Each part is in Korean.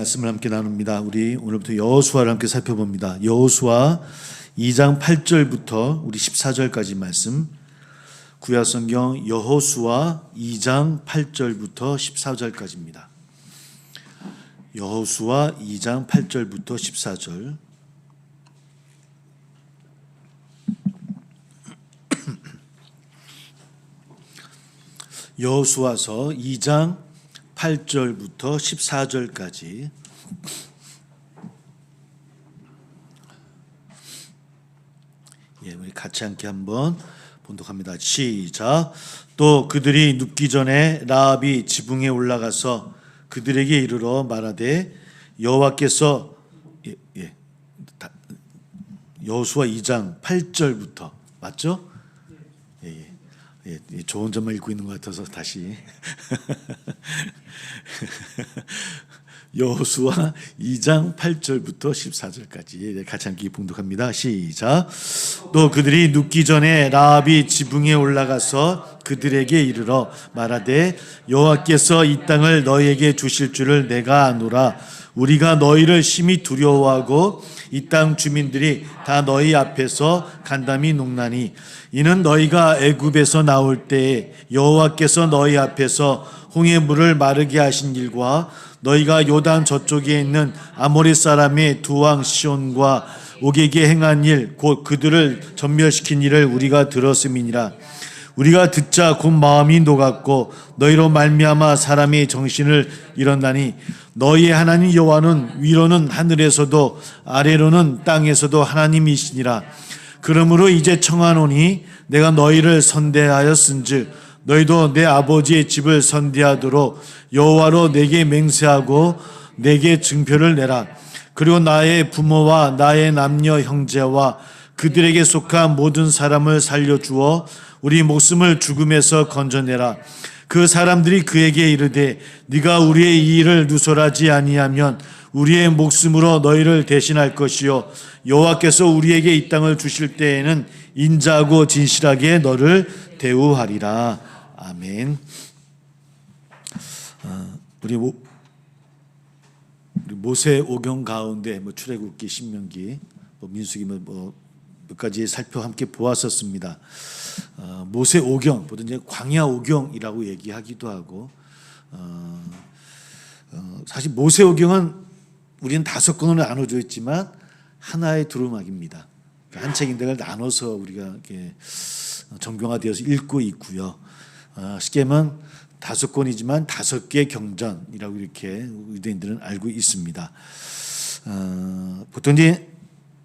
말씀을 함께 나눕니다. 우리 오늘부터 여호수아를 함께 살펴봅니다. 여호수아 2장 8절부터 우리 14절까지 말씀, 구약성경 여호수아 2장 8절부터 14절까지입니다. 여호수아 2장 8절부터 14절. 여호수아서 2장 8절부터 14절까지. 우리 같이 함께 한번 봉독합니다. 시작. 또 그들이 눕기 전에 라합이 지붕에 올라가서 그들에게 이르러 말하되 여호와께서 여호수아 2장 8절부터 맞죠? 좋은 점만 읽고 있는 것 같아서 다시 여호수아 2장 8절부터 14절까지 같이 함께 봉독합니다. 시작. 또 그들이 눕기 전에 라합이 지붕에 올라가서 그들에게 이르러 말하되 여호와께서 이 땅을 너희에게 주실 줄을 내가 아노라. 우리가 너희를 심히 두려워하고 이 땅 주민들이 다 너희 앞에서 간담이 녹나니 이는 너희가 애굽에서 나올 때에 여호와께서 너희 앞에서 홍해 물을 마르게 하신 일과 너희가 요단 저쪽에 있는 아모리 사람의 두 왕 시온과 옥에게 행한 일 곧 그들을 전멸시킨 일을 우리가 들었음이니라. 우리가 듣자 곧 마음이 녹았고 너희로 말미암아 사람의 정신을 잃었나니 너희의 하나님 여호와는 위로는 하늘에서도 아래로는 땅에서도 하나님이시니라. 그러므로 이제 청하노니 내가 너희를 선대하였은즉 너희도 내 아버지의 집을 선대하도록 여호와로 내게 맹세하고 내게 증표를 내라. 그리고 나의 부모와 나의 남녀 형제와 그들에게 속한 모든 사람을 살려주어 우리 목숨을 죽음에서 건져내라. 그 사람들이 그에게 이르되 네가 우리의 이 일을 누설하지 아니하면 우리의 목숨으로 너희를 대신할 것이요 여호와께서 우리에게 이 땅을 주실 때에는 인자하고 진실하게 너를 대우하리라. 아멘. 우리 모세 오경 가운데 출애굽기, 신명기, 민수기 몇 가지 살펴 함께 보았었습니다. 모세 오경, 보통 이제 광야 오경이라고 얘기하기도 하고, 사실 모세 오경은 우리는 5권으로 나눠져 있지만 하나의 두루마기입니다. 한 책인데 그걸 나눠서 우리가 이렇게 정경화되어서 읽고 있고요. 쉽게 하면 5권이지만 5개 경전이라고 이렇게 유대인들은 알고 있습니다. 보통 이제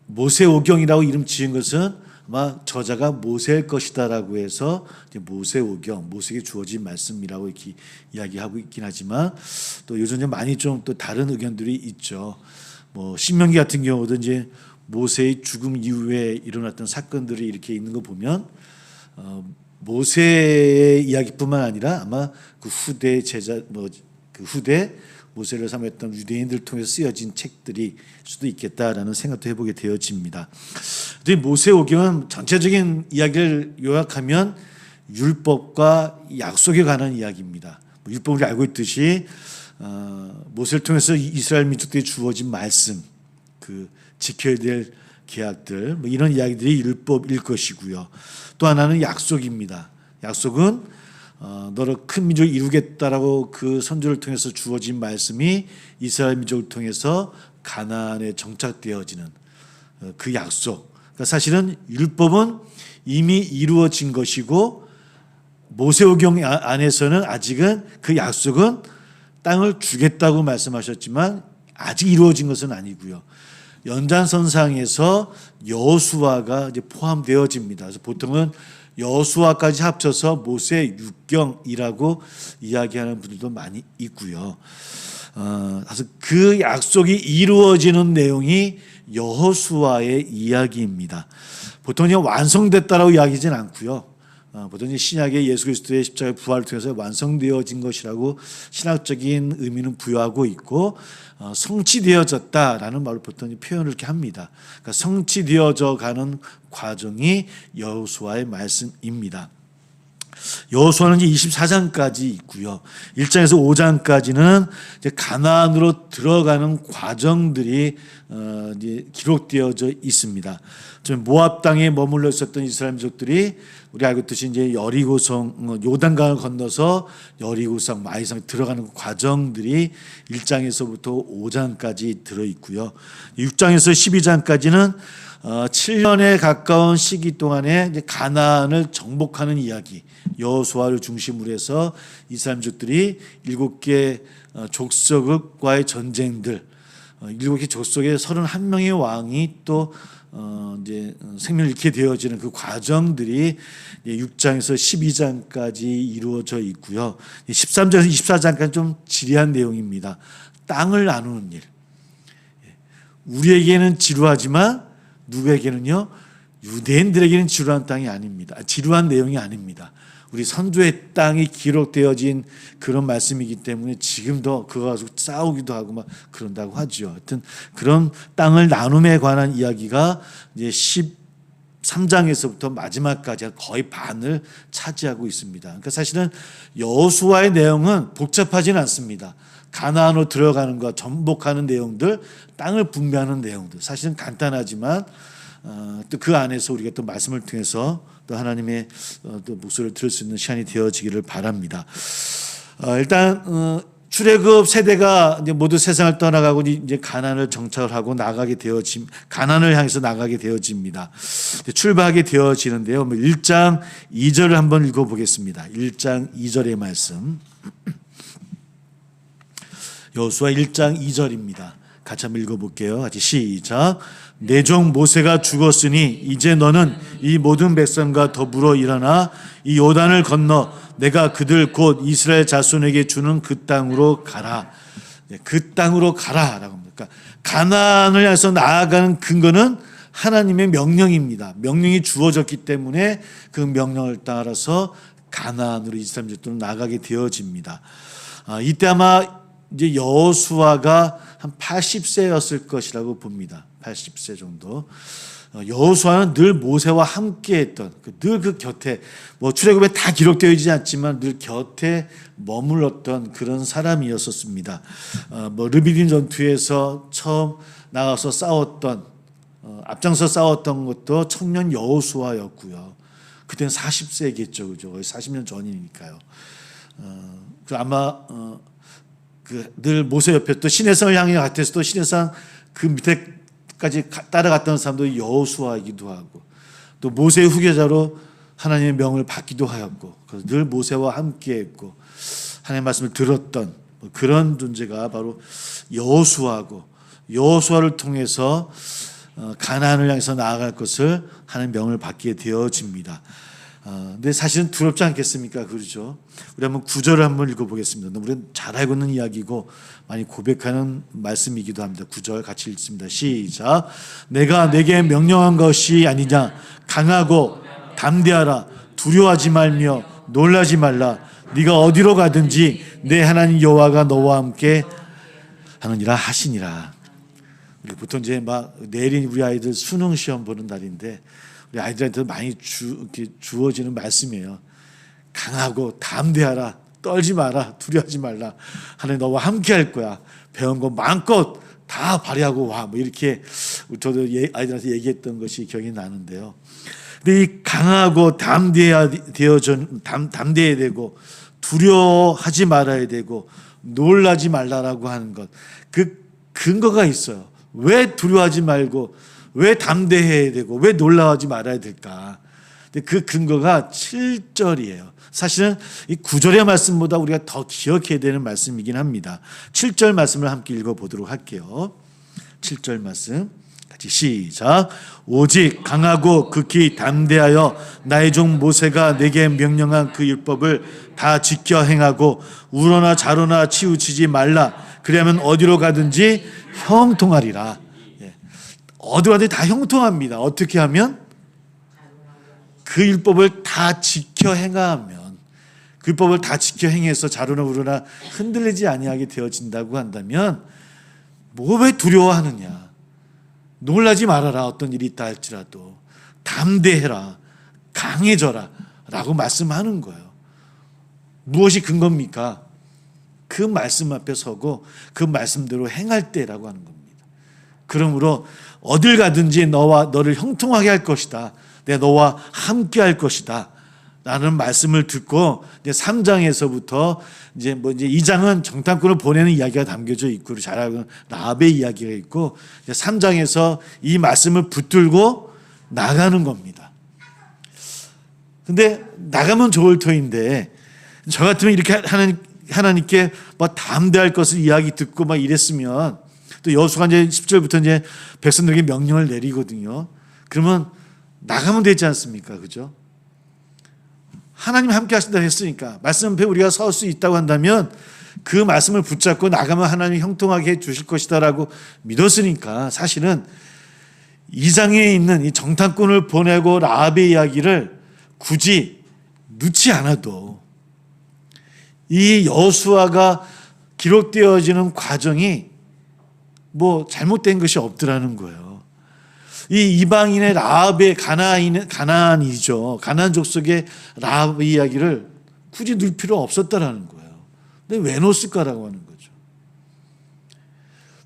모세 오경이라고 이름 지은 것은 아마 저자가 모세일 것이다라고 해서 모세 오경, 모세에게 주어진 말씀이라고 이렇게 이야기하고 있긴 하지만 또 요즘 많이 좀 또 다른 의견들이 있죠. 신명기 같은 경우도 이제 모세의 죽음 이후에 일어났던 사건들이 이렇게 있는 거 보면 모세의 이야기뿐만 아니라 아마 그 후대 제자 그 후대 모세를 삼았던 유대인들을 통해서 쓰여진 책들이 수도 있겠다라는 생각도 해보게 되어집니다. 모세 오경은 전체적인 이야기를 요약하면 율법과 약속에 관한 이야기입니다. 율법을 알고 있듯이 모세를 통해서 이스라엘 민족들이 주어진 말씀, 그 지켜야 될 계약들, 이런 이야기들이 율법일 것이고요. 또 하나는 약속입니다. 약속은 너를 큰 민족을 이루겠다라고 그 선조를 통해서 주어진 말씀이 이스라엘 민족을 통해서 가나안에 정착되어지는 그 약속. 그러니까 사실은 율법은 이미 이루어진 것이고 모세오경 안에서는 아직은 그 약속은 땅을 주겠다고 말씀하셨지만 아직 이루어진 것은 아니고요. 연장선상에서 여호수아가 이제 포함되어집니다. 그래서 보통은 여호수아까지 합쳐서 모세 육경이라고 이야기하는 분들도 많이 있고요. 그래서 그 약속이 이루어지는 내용이 여호수아의 이야기입니다. 보통 완성됐다라고 이야기하지는 않고요. 보통 신약의 예수 그리스도의 십자가의 부활을 통해서 완성되어진 것이라고 신학적인 의미는 부여하고 있고 성취되어졌다라는 말로 보통 표현을 이렇게 합니다. 그러니까 성취되어져 가는 과정이 여호수아의 말씀입니다. 여호수아는 이제 24장까지 있고요. 1장에서 5장까지는 이제 가나안으로 들어가는 과정들이 이제 기록되어져 있습니다. 모압 땅에 머물러 있었던 이스라엘 민족들이 우리 알고 있듯이 이제 여리고성 요단강을 건너서 여리고성 마이성에 들어가는 과정들이 1장에서부터 5장까지 들어 있고요. 6장에서 12장까지는 7년에 가까운 시기 동안에 이제 가나안을 정복하는 이야기, 여호수아를 중심으로 해서 이스라엘 민족들이 7개 족속과의 전쟁들, 7개 족속의 31명의 왕이 또 이제 생명을 잃게 되어지는 그 과정들이 6장에서 12장까지 이루어져 있고요. 13장에서 24장까지 좀 지리한 내용입니다. 땅을 나누는 일. 우리에게는 지루하지만 누구에게는요? 유대인들에게는 지루한 땅이 아닙니다. 지루한 내용이 아닙니다. 우리 선조의 땅이 기록되어진 그런 말씀이기 때문에 지금도 그거 가지고 싸우기도 하고 막 그런다고 하죠. 하여튼 그런 땅을 나눔에 관한 이야기가 이제 13장에서부터 마지막까지 거의 반을 차지하고 있습니다. 그러니까 사실은 여호수아의 내용은 복잡하지는 않습니다. 가나안으로 들어가는 것, 전복하는 내용들, 땅을 분배하는 내용들 사실은 간단하지만 또 그 안에서 우리가 또 말씀을 통해서 또 하나님의 또 목소리를 들을 수 있는 시간이 되어지기를 바랍니다. 일단 출애굽 세대가 이제 모두 세상을 떠나가고 이제 가나안을 정착을 하고 가나안을 향해서 나가게 되어집니다. 출발하게 되어지는데요. 1장 2절을 한번 읽어보겠습니다. 1장 2절의 말씀. 여호수아 1장 2절입니다. 같이 한번 읽어볼게요. 같이 시작. 내 종 모세가 죽었으니 이제 너는 이 모든 백성과 더불어 일어나 이 요단을 건너 내가 그들 곧 이스라엘 자손에게 주는 그 땅으로 가라. 그 땅으로 가라라고 합니다. 그러니까 가나안을 향해서 나아가는 근거는 하나님의 명령입니다. 명령이 주어졌기 때문에 그 명령을 따라서 가나안으로 이스라엘 민족들은 나가게 되어집니다. 이때 아마 이제 여호수아가 한 80세였을 것이라고 봅니다. 80세 정도. 여호수아는 늘 모세와 함께했던, 늘 그 곁에, 출애굽에 다 기록되어 있지 않지만 늘 곁에 머물렀던 그런 사람이었었습니다. 르비딤 전투에서 처음 나가서 싸웠던, 앞장서 싸웠던 것도 청년 여호수아였고요. 그때는 40세겠죠, 그죠? 40년 전이니까요. 아마 늘 모세 옆에 또 시내산을 향해 같아서 또 시내산 그 밑에까지 따라갔던 사람도 여호수아이기도 하고 또 모세의 후계자로 하나님의 명을 받기도 하였고 그래서 늘 모세와 함께했고 하나님의 말씀을 들었던 그런 존재가 바로 여호수아고 여호수아를 통해서 가나안을 향해서 나아갈 것을 하나님의 명을 받게 되어집니다. 근데 사실은 두렵지 않겠습니까? 그렇죠? 우리 한번 9절을 한번 읽어보겠습니다. 우리는 잘 알고 있는 이야기고 많이 고백하는 말씀이기도 합니다. 9절 같이 읽습니다. 시작. 내가 내게 명령한 것이 아니냐. 강하고 담대하라. 두려워하지 말며 놀라지 말라. 네가 어디로 가든지 내 하나님 여호와가 너와 함께 하느니라 하시니라. 우리 보통 이제 내일인 우리 아이들 수능 시험 보는 날인데 우리 아이들한테 많이 주어지는 말씀이에요. 강하고 담대하라. 떨지 마라. 두려워하지 말라. 하나님 너와 함께 할 거야. 배운 거 마음껏 다 발휘하고 와. 이렇게 저도 아이들한테 얘기했던 것이 기억이 나는데요. 근데 이 강하고 담대해야 되고 두려워하지 말아야 되고 놀라지 말라라고 하는 것. 그 근거가 있어요. 왜 두려워하지 말고 왜 담대해야 되고 왜 놀라워하지 말아야 될까? 근데 그 근거가 7절이에요. 사실은 이 9절의 말씀보다 우리가 더 기억해야 되는 말씀이긴 합니다. 7절 말씀을 함께 읽어보도록 할게요. 7절 말씀 같이 시작. 오직 강하고 극히 담대하여 나의 종 모세가 내게 명령한 그 율법을 다 지켜 행하고 우러나 좌로나 치우치지 말라. 그러면 어디로 가든지 형통하리라. 어디로 가든지 다 형통합니다. 어떻게 하면? 그 율법을 다 지켜 행하면 그 율법을 다 지켜 행해서 좌로나 우로나 흔들리지 아니하게 되어진다고 한다면 왜 두려워하느냐. 놀라지 말아라. 어떤 일이 있다 할지라도 담대해라. 강해져라. 라고 말씀하는 거예요. 무엇이 근거입니까? 그 말씀 앞에 서고 그 말씀대로 행할 때라고 하는 겁니다. 그러므로 어딜 가든지 너를 형통하게 할 것이다. 내가 너와 함께 할 것이다. 라는 말씀을 듣고 이제 3장에서부터 이제 2장은 정탐꾼을 보내는 이야기가 담겨져 있고 잘 알고 라합의 이야기가 있고 이제 3장에서 이 말씀을 붙들고 나가는 겁니다. 근데 나가면 좋을 터인데 저 같으면 이렇게 하나님께 뭐 담대할 것을 이야기 듣고 막 이랬으면 또 여호수아가 이제 10절부터 이제 백성들에게 명령을 내리거든요. 그러면 나가면 되지 않습니까? 그죠? 하나님 함께 하신다 했으니까 말씀 앞에 우리가 설 수 있다고 한다면 그 말씀을 붙잡고 나가면 하나님이 형통하게 해 주실 것이다라고 믿었으니까 사실은 2장에 있는 이 정탐꾼을 보내고 라합의 이야기를 굳이 넣지 않아도 이 여호수아가 기록되어지는 과정이 뭐 잘못된 것이 없더라는 거예요. 이 이방인의 라합의 가나안이죠. 가나안 족속의 라합의 이야기를 굳이 넣을 필요 없었다라는 거예요. 근데 왜 넣었을까라고 하는 거죠.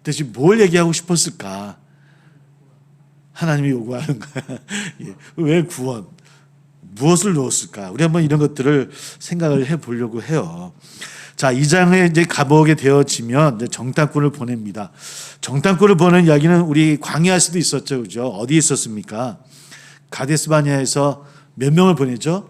대신 뭘 얘기하고 싶었을까? 하나님이 요구하는 거야. 왜 구원? 무엇을 넣었을까? 우리 한번 이런 것들을 생각을 해보려고 해요. 자, 2장에 이제 가보게 되어지면 이제 정탐꾼을 보냅니다. 정탐꾼을 보낸 이야기는 우리 광야할 수도 있었죠. 그죠? 어디에 있었습니까? 가데스바냐에서 몇 명을 보내죠?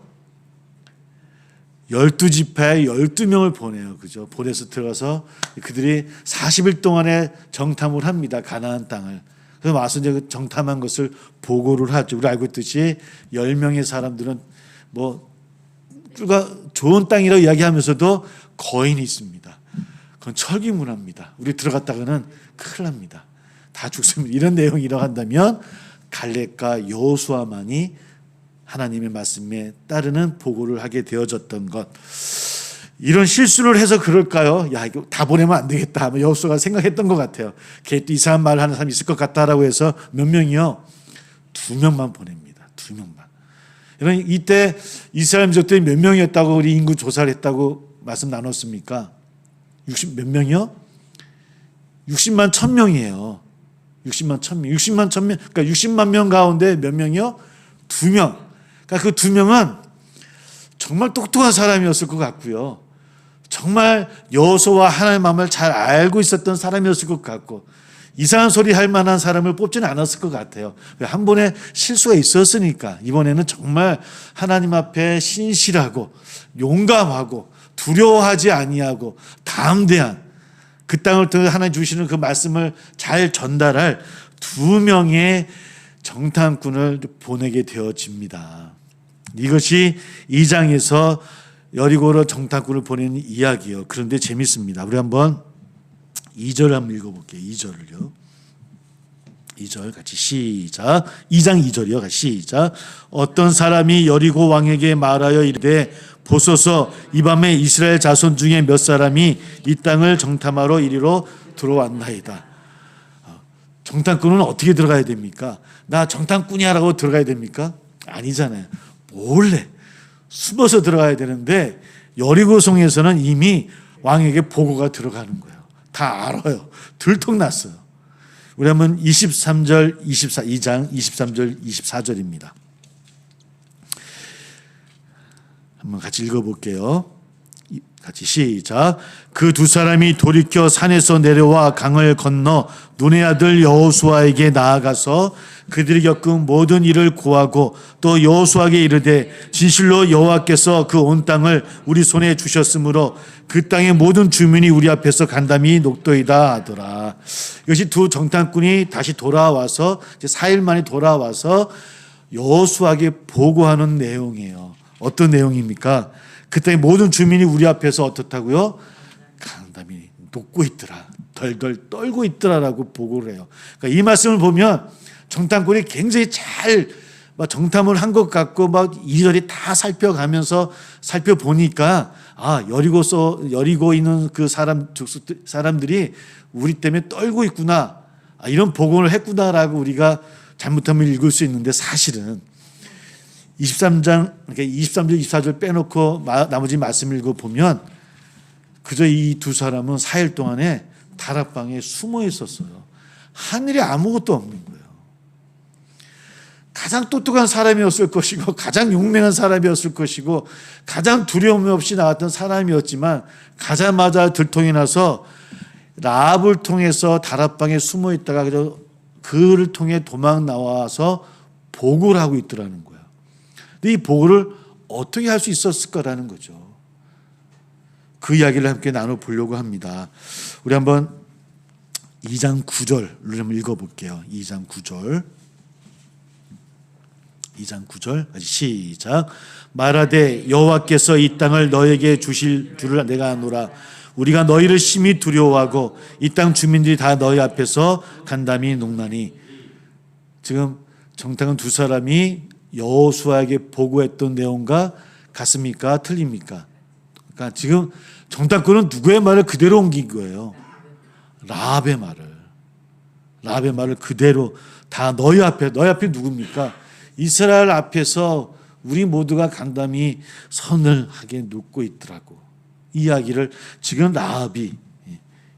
12지파에 12명을 보내요. 그죠? 보내서 들어가서 그들이 40일 동안에 정탐을 합니다. 가나안 땅을. 그래서 와서 이제 그 정탐한 것을 보고를 하죠. 우리 알고 있듯이 10명의 사람들은 뭐 좋은 땅이라고 이야기하면서도 거인이 있습니다. 그건 철기 문화입니다. 우리 들어갔다가는 큰일 납니다. 다 죽습니다. 이런 내용이라고 한다면 갈렙과 여호수아만이 하나님의 말씀에 따르는 보고를 하게 되어졌던 것. 이런 실수를 해서 그럴까요? 야, 이거 다 보내면 안 되겠다. 여호수아가 생각했던 것 같아요. 걔 또 이상한 말을 하는 사람이 있을 것 같다라고 해서 몇 명이요? 2명만 보냅니다. 2명만. 그러니까 이때 이스라엘 민족들이 몇 명이었다고 우리 인구 조사를 했다고 말씀 나눴습니까? 60 몇 명이요? 60만 1000명이에요. 60만 1000명. 60만 1000명. 그러니까 60만 명 가운데 몇 명이요? 2명. 그러니까 그 2명은 정말 똑똑한 사람이었을 것 같고요. 정말 여호수아와 하나님의 마음을 잘 알고 있었던 사람이었을 것 같고 이상한 소리 할 만한 사람을 뽑지는 않았을 것 같아요. 한 번에 실수가 있었으니까 이번에는 정말 하나님 앞에 신실하고 용감하고 두려워하지 아니하고 담대한 그 땅을 통해 하나님 주시는 그 말씀을 잘 전달할 2명의 정탐꾼을 보내게 되어집니다. 이것이 2장에서 여리고로 정탐꾼을 보내는 이야기예요. 그런데 재밌습니다. 우리 한번 2절을 한번 읽어볼게요. 2절을요. 2절 같이 시작. 2장 2절이요. 같이 시작. 어떤 사람이 여리고 왕에게 말하여 이르되 보소서 이 밤에 이스라엘 자손 중에 몇 사람이 이 땅을 정탐하러 이리로 들어왔나이다. 정탐꾼은 어떻게 들어가야 됩니까? 나 정탐꾼이야라고 들어가야 됩니까? 아니잖아요. 몰래 숨어서 들어가야 되는데 여리고성에서는 이미 왕에게 보고가 들어가는 거예요. 다 알아요. 들통났어요. 우리 한번 23절 2장 23절 24절입니다. 한번 같이 읽어볼게요. 같이 시작. 그 2사람이 돌이켜 산에서 내려와 강을 건너 눈의 아들 여호수아에게 나아가서 그들이 겪은 모든 일을 고하고 또 여호수아에게 이르되 진실로 여호와께서 그 온 땅을 우리 손에 주셨으므로 그 땅의 모든 주민이 우리 앞에서 간담이 녹도이다 하더라. 이것이 2 정탐꾼이 다시 돌아와서 이제 4일 만에 돌아와서 여호수아에게 보고하는 내용이에요. 어떤 내용입니까? 그 땅의 모든 주민이 우리 앞에서 어떻다고요? 간담이 녹고 있더라. 덜덜 떨고 있더라라고 보고를 해요. 그러니까 이 말씀을 보면 정탐꾼이 굉장히 잘 정탐을 한 것 같고 막 이리저리 다 살펴보니까 여리고 있는 그 사람들이 우리 때문에 떨고 있구나. 이런 보고를 했구나라고 우리가 잘못하면 읽을 수 있는데 사실은 23장, 그러니까 23절, 24절 빼놓고 나머지 말씀 읽어보면 그저 이 두 사람은 4일 동안에 다락방에 숨어 있었어요. 하늘에 아무것도 없는 거예요. 가장 똑똑한 사람이었을 것이고 가장 용맹한 사람이었을 것이고 가장 두려움 없이 나왔던 사람이었지만 가자마자 들통이 나서 라합을 통해서 다락방에 숨어 있다가 그저 그를 통해 도망 나와서 보고를 하고 있더라는 거예요. 근데 이 보고를 어떻게 할 수 있었을까라는 거죠. 그 이야기를 함께 나눠보려고 합니다. 우리 한번 2장 9절을 한번 읽어볼게요. 2장 9절. 2장 9절 시작. 말하되 여호와께서 이 땅을 너에게 주실 줄을 내가 아노라. 우리가 너희를 심히 두려워하고 이 땅 주민들이 다 너희 앞에서 간담이 녹나니. 지금 정탐꾼 두 사람이 여호수아에게 보고했던 내용과 같습니까? 틀립니까? 그러니까 지금 정탐꾼은 누구의 말을 그대로 옮긴 거예요? 라합의 말을 그대로 다 너희 앞에 누굽니까? 이스라엘 앞에서 우리 모두가 간담이 서늘하게 눕고 있더라고. 이 이야기를 지금 라합이,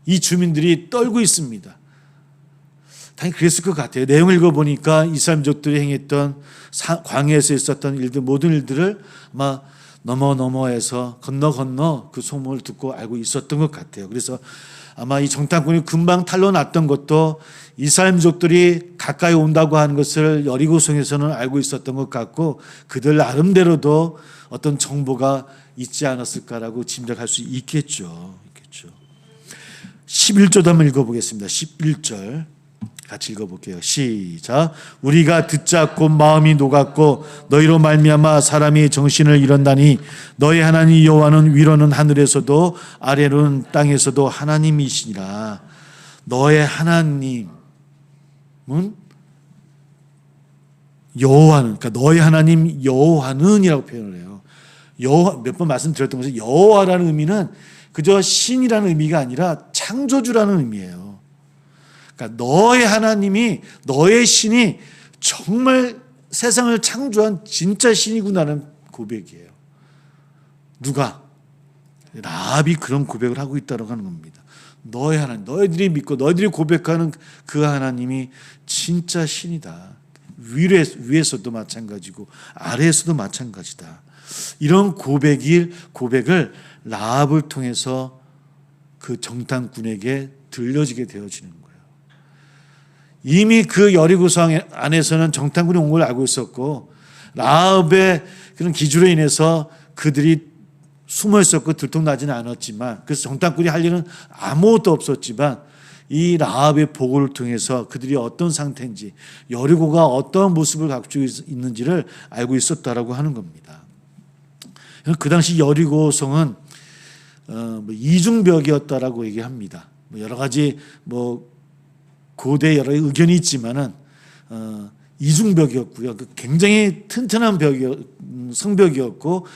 이 주민들이 떨고 있습니다. 당연히 그랬을 것 같아요. 내용을 읽어보니까 이스라엘 민족들이 행했던 광야에서 있었던 일들, 모든 일들을 아마 넘어해서 건너 그 소문을 듣고 알고 있었던 것 같아요. 그래서 아마 이 정탐꾼이 금방 탄로났던 것도 이스라엘 민족들이 가까이 온다고 하는 것을 여리고성에서는 알고 있었던 것 같고 그들 나름대로도 어떤 정보가 있지 않았을까라고 짐작할 수 있겠죠. 11절도 한번 읽어보겠습니다. 11절 같이 읽어볼게요. 시작. 우리가 듣자 곧 마음이 녹았고 너희로 말미암아 사람이 정신을 잃었나니 너희 하나님 여호와는 위로는 하늘에서도 아래로는 땅에서도 하나님이시니라. 너의 하나님은 여호와는, 그러니까 너희 하나님 여호와는이라고 표현을 해요. 여호와, 몇 번 말씀드렸던 것은 여호와라는 의미는 그저 신이라는 의미가 아니라 창조주라는 의미예요. 그러니까 너의 하나님이, 너의 신이 정말 세상을 창조한 진짜 신이구나는 고백이에요. 누가? 라합이 그런 고백을 하고 있다고 하는 겁니다. 너의 하나님, 너희들이 믿고 너희들이 고백하는 그 하나님이 진짜 신이다. 위에서도 마찬가지고 아래에서도 마찬가지다. 이런 고백을 라합을 통해서 그 정탐꾼에게 들려지게 되어지는 거예요. 이미 그 여리고성 안에서는 정탐꾼이 온 걸 알고 있었고 라합의 그런 기주로 인해서 그들이 숨어 있었고 들통나지는 않았지만 그래서 정탐꾼이 할 일은 아무것도 없었지만 이 라합의 보고를 통해서 그들이 어떤 상태인지 여리고가 어떤 모습을 갖추고 있는지를 알고 있었다라고 하는 겁니다. 그 당시 여리고성은 이중벽이었다라고 얘기합니다. 여러 가지 고대 여러 의견이 있지만은 이중벽이었고요. 굉장히 튼튼한 성벽이었고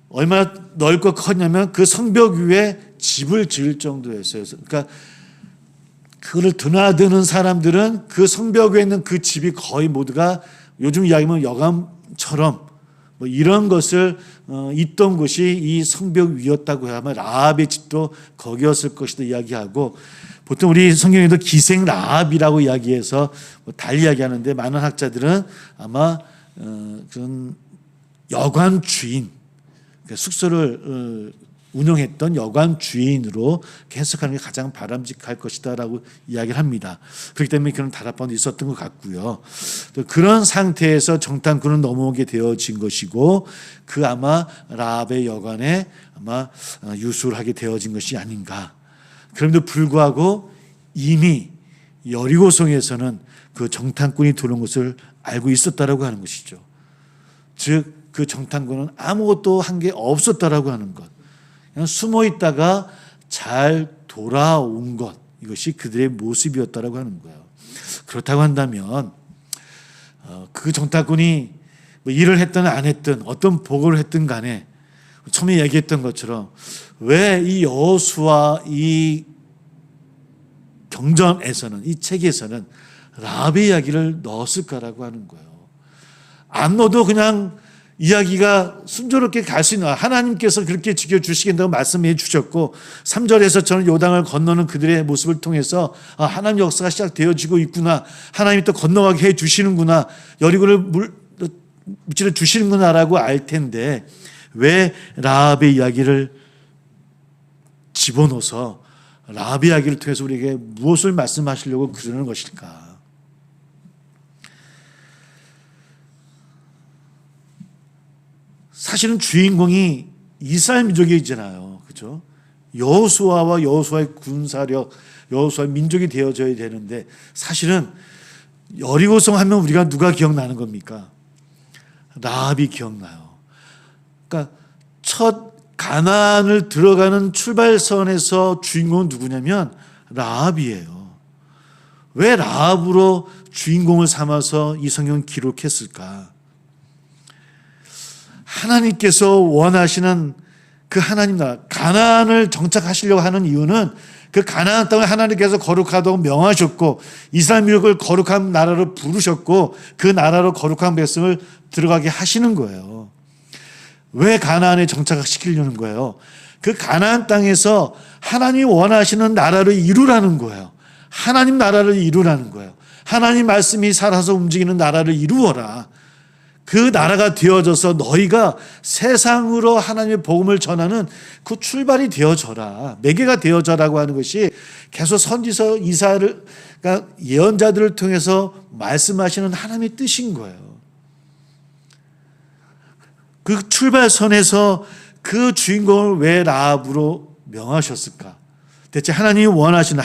얼마나 넓고 컸냐면 그 성벽 위에 집을 지을 정도였어요. 그러니까 그를 드나드는 사람들은 그 성벽 위에 있는 그 집이 거의 모두가 요즘 이야기하면 여관처럼 이런 것을 있던 곳이 이 성벽 위였다고 하면 라합의 집도 거기였을 것이다 이야기하고 보통 우리 성경에도 기생 라합이라고 이야기해서 달리 이야기하는데 많은 학자들은 아마 그런 여관 주인, 숙소를 운영했던 여관 주인으로 해석하는 게 가장 바람직할 것이다라고 이야기를 합니다. 그렇기 때문에 그런 다락방도 있었던 것 같고요. 또 그런 상태에서 정탐꾼은 넘어오게 되어진 것이고 그 아마 라합의 여관에 아마 유수를 하게 되어진 것이 아닌가. 그럼에도 불구하고 이미 여리고성에서는 그 정탐꾼이 들어온 것을 알고 있었다라고 하는 것이죠. 즉 그 정탐꾼은 아무것도 한 게 없었다라고 하는 것. 그냥 숨어 있다가 잘 돌아온 것. 이것이 그들의 모습이었다라고 하는 거예요. 그렇다고 한다면 그 정탐꾼이 일을 했든 안 했든 어떤 보고를 했든 간에 처음에 얘기했던 것처럼 왜 이 여호수아 이 경전에서는 이 책에서는 라합의 이야기를 넣었을까라고 하는 거예요. 안 넣어도 그냥 이야기가 순조롭게 갈 수 있는, 하나님께서 그렇게 지켜주시겠다고 말씀해 주셨고 3절에서 저는 요단을 건너는 그들의 모습을 통해서 하나님 역사가 시작되어지고 있구나, 하나님이 또 건너가게 해주시는구나, 여리고를 무찌러 주시는구나라고 알 텐데 왜 라합의 이야기를 집어넣어서 라합의 이야기를 통해서 우리에게 무엇을 말씀하시려고 그러는 것일까? 사실은 주인공이 이스라엘 민족이잖아요. 그렇죠? 여호수아와 여호수아의 군사력, 여호수아의 민족이 되어져야 되는데 사실은 여리고성 하면 우리가 누가 기억나는 겁니까? 라합이 기억나요. 그러니까 첫 가나안을 들어가는 출발선에서 주인공은 누구냐면 라합이에요. 왜 라합으로 주인공을 삼아서 이 성경을 기록했을까? 하나님께서 원하시는 그 하나님 나라, 가나안을 정착하시려고 하는 이유는 그 가나안 땅을 하나님께서 거룩하다고 명하셨고 이스라엘 민족을 거룩한 나라로 부르셨고 그 나라로 거룩한 백성을 들어가게 하시는 거예요. 왜 가나안에 정착시키려는 거예요? 그 가나안 땅에서 하나님이 원하시는 나라를 이루라는 거예요. 하나님 나라를 이루라는 거예요. 하나님 말씀이 살아서 움직이는 나라를 이루어라. 그 나라가 되어져서 너희가 세상으로 하나님의 복음을 전하는 그 출발이 되어져라. 매개가 되어져라고 하는 것이 계속 선지서 이사야를, 그러니까 예언자들을 통해서 말씀하시는 하나님의 뜻인 거예요. 그 출발선에서 그 주인공을 왜 라합으로 명하셨을까? 대체 하나님이 원하시는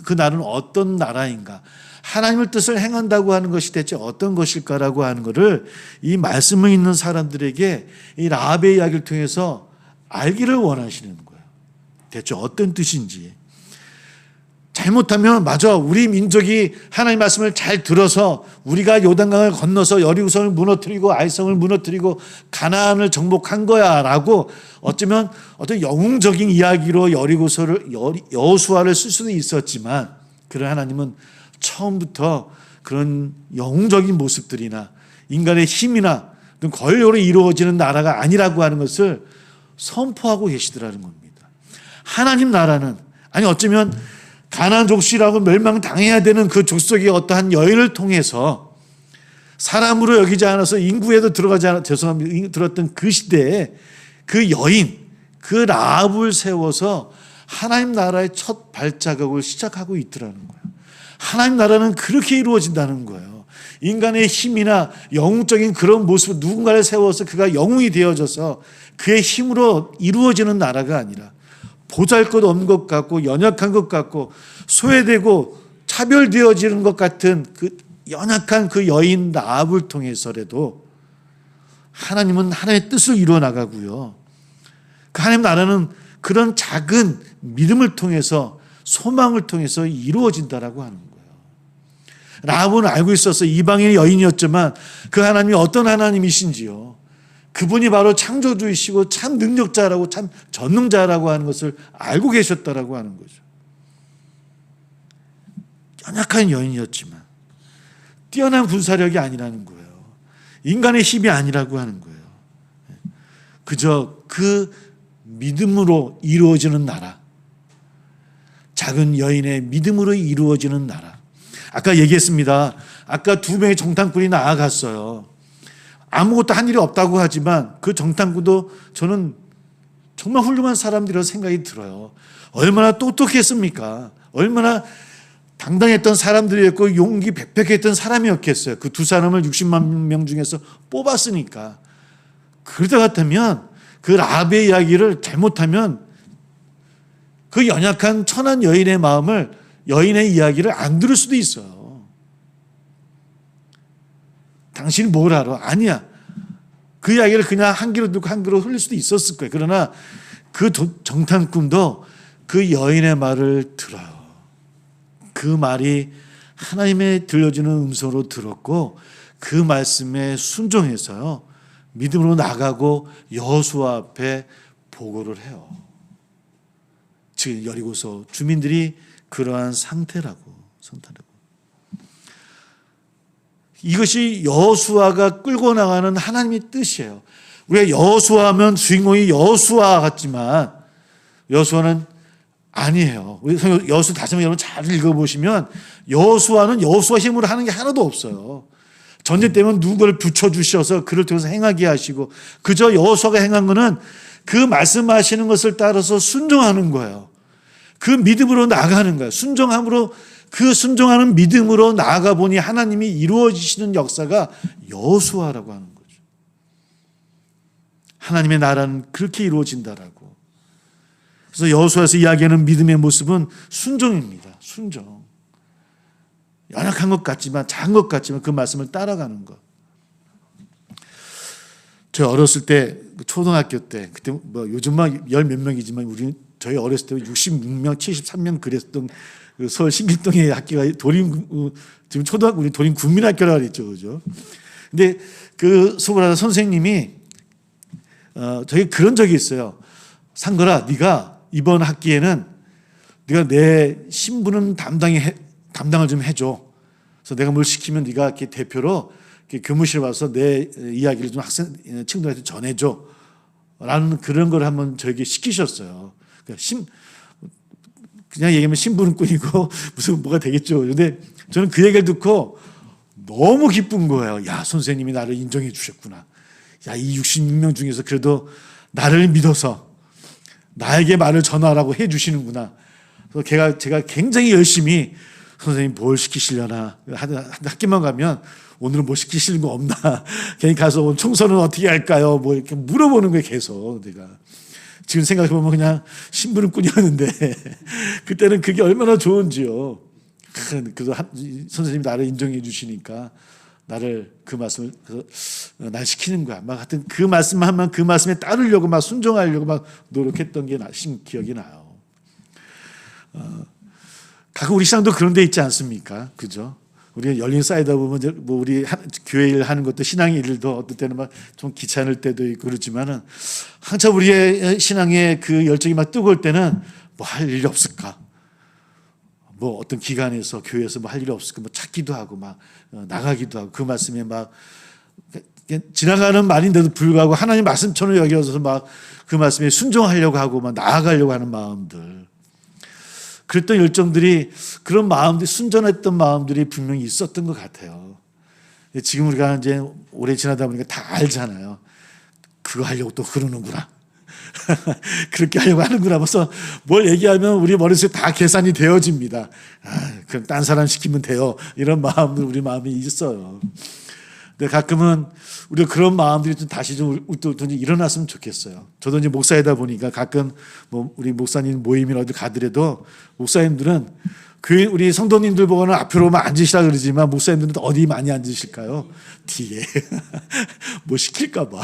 그 나라는 어떤 나라인가? 하나님의 뜻을 행한다고 하는 것이 대체 어떤 것일까라고 하는 것을 이 말씀을 읽는 사람들에게 이 라합의 이야기를 통해서 알기를 원하시는 거예요. 대체 어떤 뜻인지. 잘못하면 맞아, 우리 민족이 하나님 말씀을 잘 들어서 우리가 요단강을 건너서 여리고성을 무너뜨리고 아이성을 무너뜨리고 가나안을 정복한 거야 라고 어쩌면 어떤 영웅적인 이야기로 여호수아를 쓸 수도 있었지만, 그런 하나님은 처음부터 그런 영웅적인 모습들이나 인간의 힘이나 권력으로 이루어지는 나라가 아니라고 하는 것을 선포하고 계시더라는 겁니다. 하나님 나라는, 아니 어쩌면 가나안 족속이라고 멸망당해야 되는 그 족속의 어떠한 여인을 통해서 사람으로 여기지 않아서 인구에도 들어가지 않아, 죄송합니다, 들었던 그 시대에 그 여인, 그 라합을 세워서 하나님 나라의 첫 발자국을 시작하고 있더라는 거예요. 하나님 나라는 그렇게 이루어진다는 거예요. 인간의 힘이나 영웅적인 그런 모습, 누군가를 세워서 그가 영웅이 되어져서 그의 힘으로 이루어지는 나라가 아니라 보잘것 없는 것 같고 연약한 것 같고 소외되고 차별되어지는 것 같은 그 연약한 그 여인 라합을 통해서라도 하나님은 하나님의 뜻을 이루어 나가고요. 그 하나님 나라는 그런 작은 믿음을 통해서, 소망을 통해서 이루어진다라고 하는 거예요. 라합은 알고 있어서 이방인의 여인이었지만 그 하나님이 어떤 하나님이신지요, 그분이 바로 창조주이시고 참 능력자라고, 참 전능자라고 하는 것을 알고 계셨다라고 하는 거죠. 연약한 여인이었지만 뛰어난 군사력이 아니라는 거예요. 인간의 힘이 아니라고 하는 거예요. 그저 그 믿음으로 이루어지는 나라, 작은 여인의 믿음으로 이루어지는 나라. 아까 얘기했습니다. 아까 2명의 정탐꾼이 나아갔어요. 아무것도 한 일이 없다고 하지만 그 정탐꾼도 저는 정말 훌륭한 사람들이라고 생각이 들어요. 얼마나 똑똑했습니까? 얼마나 당당했던 사람들이었고 용기 백백했던 사람이었겠어요. 그 2사람을 60만 명 중에서 뽑았으니까. 그러다 같으면 그 라합의 이야기를 잘못하면 그 연약한 천한 여인의 마음을, 여인의 이야기를 안 들을 수도 있어요. 당신이 뭘 알아? 아니야. 그 이야기를 그냥 한 귀로 듣고 한 귀로 흘릴 수도 있었을 거예요. 그러나 그 정탐꾼도 그 여인의 말을 들어요. 그 말이 하나님의 들려주는 음성으로 들었고 그 말씀에 순종해서요, 믿음으로 나가고 여호수아 앞에 보고를 해요. 즉 여리고서 주민들이 그러한 상태라고. 이것이 여호수아가 끌고 나가는 하나님의 뜻이에요. 우리가 여호수아하면 주인공이 여호수아 같지만 여호수아는 아니에요. 여호수 다시 한번 여러분 잘 읽어보시면 여호수아는 여호수아 힘으로 하는 게 하나도 없어요. 전쟁 때문에 누구를 붙여주셔서 그를 통해서 행하게 하시고 그저 여호수아가 행한 거는 그 말씀하시는 것을 따라서 순종하는 거예요. 그 믿음으로 나아가는 거예요. 순종함으로 그 순종하는 믿음으로 나아가 보니 하나님이 이루어지시는 역사가 여호수아라고 하는 거죠. 하나님의 나라는 그렇게 이루어진다라고. 그래서 여호수아에서 이야기하는 믿음의 모습은 순종입니다. 순종. 연약한 것 같지만 작은 것 같지만 그 말씀을 따라가는 것. 저 어렸을 때 초등학교 때 그때 뭐 요즘만 열 몇 명이지만 우리 저희 어렸을 때 66명, 73명 그랬던 그 서울 신길동의 학교가 지금 초등학교 우리 도림 국민학교라고 그랬죠, 그죠? 근데 그 수고하다 선생님이 저희 그런 적이 있어요. 상걸아, 네가 이번 학기에는 네가 내 신부는 담당을 좀 해줘. 그래서 내가 뭘 시키면 네가 이렇게 대표로 이렇게 교무실에 와서 내 이야기를 좀 학생 친구들한테 전해줘. 라는 그런 걸 한번 저에게 시키셨어요. 그러니까 그냥 얘기하면 신부는꾼이고 무슨 뭐가 되겠죠. 그런데 저는 그 얘기를 듣고 너무 기쁜 거예요. 야, 선생님이 나를 인정해 주셨구나. 야, 이 66명 중에서 그래도 나를 믿어서 나에게 말을 전하라고 해 주시는구나. 그래서 제가 굉장히 열심히 선생님 뭘 시키시려나. 학교만 가면 오늘은 뭐 시키시는 거 없나. 괜히 가서 오늘 청소는 어떻게 할까요? 뭐 이렇게 물어보는 거예요, 계속 내가. 지금 생각해보면 그냥 신부름꾼이었는데 그때는 그게 얼마나 좋은지요. 그래서 선생님이 나를 인정해 주시니까 나를 그 말씀을 날 시키는 거야. 막 하여튼 그 말씀만 하면 그 말씀에 따르려고 막 순종하려고 막 노력했던 게 기억이 나요. 가끔 우리 신앙도 그런 데 있지 않습니까? 그죠? 우리가 열린 쌓이다 보면 뭐 우리 교회 일 하는 것도 신앙의 일도 어떤 때는 막 좀 귀찮을 때도 있고 그렇지만은 한참 우리의 신앙의 그 열정이 막 뜨거울 때는 뭐 할 일이 없을까? 뭐 어떤 기관에서 교회에서 뭐 할 일이 없을까? 뭐 찾기도 하고 막 나가기도 하고 그 말씀에 막 지나가는 말인데도 불구하고 하나님 말씀처럼 여겨서 막 그 말씀에 순종하려고 하고 막 나아가려고 하는 마음들. 그랬던 열정들이 그런 마음들이 순전했던 마음들이 분명히 있었던 것 같아요. 지금 우리가 이제 오래 지나다 보니까 다 알잖아요. 그거 하려고 또 그러는구나. 그렇게 하려고 하는구나. 벌써 뭘 얘기하면 우리 머릿속에 다 계산이 되어집니다. 그럼 딴 사람 시키면 돼요. 이런 마음들 우리 마음이 있어요. 근데 가끔은 우리가 그런 마음들이 좀 다시 좀 일어났으면 좋겠어요. 저도 이제 목사이다 보니까 가끔 뭐 우리 목사님 모임이나 어디 가더라도 목사님들은 우리 성도님들 보고는 앞으로만 앉으시라 그러지만 목사님들은 어디 많이 앉으실까요? 뒤에. 뭐 시킬까봐.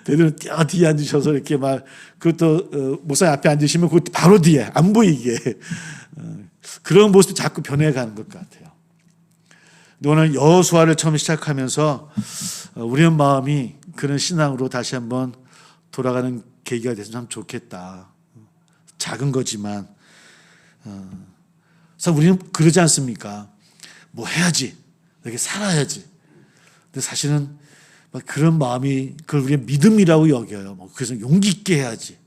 대부분 뒤에 앉으셔서 이렇게 막 그것도 목사님 앞에 앉으시면 그 바로 뒤에 안 보이게 그런 모습이 자꾸 변해가는 것 같아요. 오늘 여호수아를 처음 시작하면서 우리의 마음이 그런 신앙으로 다시 한번 돌아가는 계기가 돼서 참 좋겠다. 작은 거지만 그래서 우리는 그러지 않습니까? 뭐 해야지. 이렇게 살아야지. 근데 사실은 그런 마음이 그걸 우리의 믿음이라고 여겨요. 그래서 용기 있게 해야지.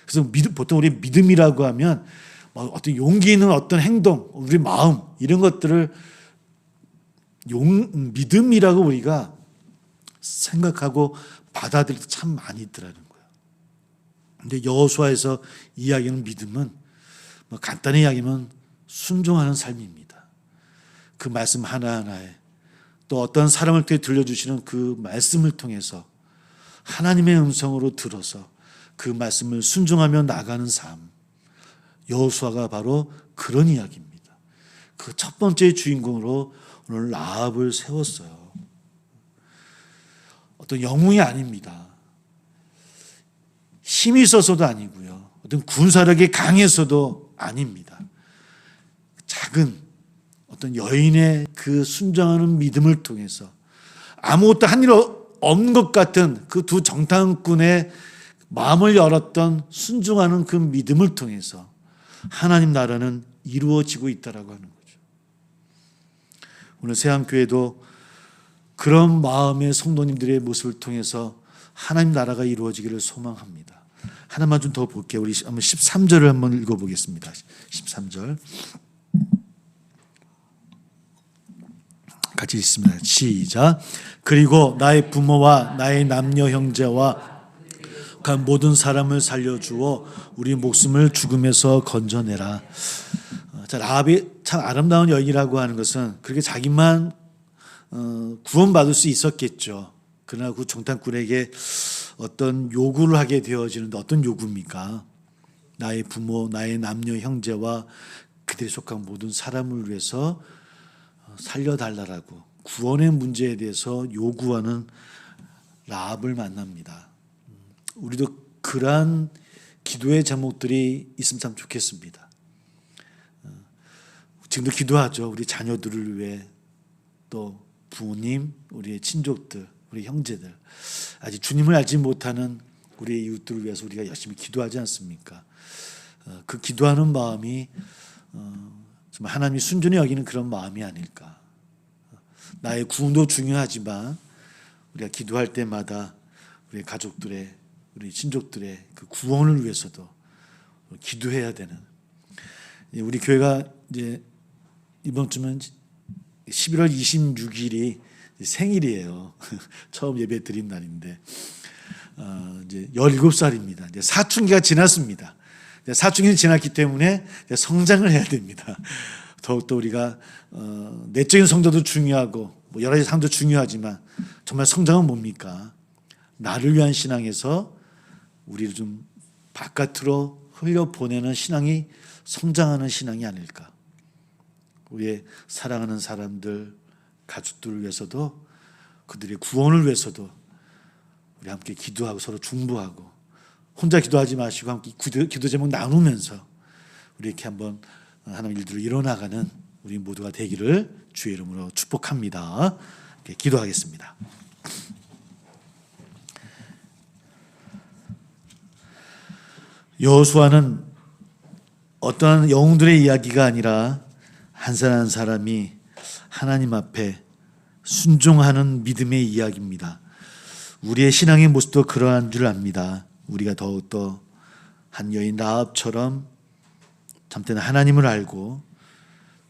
그래서 보통 우리 믿음이라고 하면 어떤 용기 있는 어떤 행동, 우리 마음 이런 것들을 믿음이라고 우리가 생각하고 받아들일 때 참 많이 있더라는 거예요. 근데 여호수아에서 이야기하는 믿음은 간단히 이야기하면 순종하는 삶입니다. 그 말씀 하나하나에 또 어떤 사람을 통해 들려주시는 그 말씀을 통해서 하나님의 음성으로 들어서 그 말씀을 순종하며 나가는 삶. 여호수아가 바로 그런 이야기입니다. 그 첫 번째 주인공으로 오늘 라합을 세웠어요. 어떤 영웅이 아닙니다. 힘이 있어서도 아니고요. 어떤 군사력이 강해서도 아닙니다. 작은 어떤 여인의 그 순종하는 믿음을 통해서 아무것도 한 일 없는 것 같은 그 두 정탐꾼의 마음을 열었던 순종하는 그 믿음을 통해서 하나님 나라는 이루어지고 있다라고 하는 거죠. 오늘 세안교회도 그런 마음의 성도님들의 모습을 통해서 하나님 나라가 이루어지기를 소망합니다. 하나만 좀 더 볼게요. 우리 한번 13절을 한번 읽어보겠습니다. 13절 같이 읽습니다. 시작. 그리고 나의 부모와 나의 남녀 형제와 모든 사람을 살려주어 우리 목숨을 죽음에서 건져내라. 자, 라합이 참 아름다운 여인이라고 하는 것은 그렇게 자기만 구원받을 수 있었겠죠. 그러나 그 정탐꾼에게 어떤 요구를 하게 되어지는데 어떤 요구입니까? 나의 부모, 나의 남녀 형제와 그들이 속한 모든 사람을 위해서 살려달라고 구원의 문제에 대해서 요구하는 라합을 만납니다. 우리도 그러한 기도의 제목들이 있으면 참 좋겠습니다. 지금도 기도하죠. 우리 자녀들을 위해, 또 부모님, 우리의 친족들, 우리 형제들, 아직 주님을 알지 못하는 우리의 이웃들을 위해서 우리가 열심히 기도하지 않습니까? 그 기도하는 마음이 정말 하나님이 순전히 여기는 그런 마음이 아닐까. 나의 구원도 중요하지만 우리가 기도할 때마다 우리 가족들의, 우리 친족들의 그 구원을 위해서도 기도해야 되는, 우리 교회가 이제 이번 주면 11월 26일이 생일이에요. 처음 예배 드린 날인데 이제 17살입니다. 이제 사춘기가 지났습니다. 사춘기는 지났기 때문에 성장을 해야 됩니다. 더욱더 우리가 내적인 성도도 중요하고 여러 가지 삶도 중요하지만 정말 성장은 뭡니까? 나를 위한 신앙에서 우리를 좀 바깥으로 흘려보내는 신앙이 성장하는 신앙이 아닐까. 우리의 사랑하는 사람들, 가족들을 위해서도, 그들의 구원을 위해서도 우리 함께 기도하고 서로 중보하고, 혼자 기도하지 마시고 함께 기도 제목 나누면서 우리 이렇게 한번 하나님 일들을 이뤄나가는 우리 모두가 되기를 주의 이름으로 축복합니다. 이렇게 기도하겠습니다. 여호수아는 어떠한 영웅들의 이야기가 아니라 한 사람 한 사람이 하나님 앞에 순종하는 믿음의 이야기입니다. 우리의 신앙의 모습도 그러한 줄 압니다. 우리가 더욱더 한 여인 라합처럼 참되는 하나님을 알고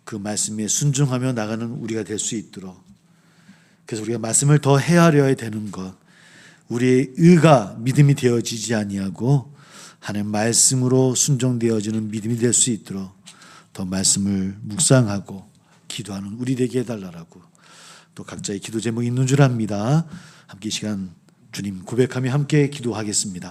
그 말씀에 순종하며 나가는 우리가 될 수 있도록, 그래서 우리가 말씀을 더 헤아려야 되는 것, 우리의 의가 믿음이 되어지지 아니하고 하나님 말씀으로 순종되어지는 믿음이 될 수 있도록 더 말씀을 묵상하고 기도하는 우리 되게 해달라고, 또 각자의 기도 제목이 있는 줄 압니다. 함께 이 시간 주님 고백하며 함께 기도하겠습니다.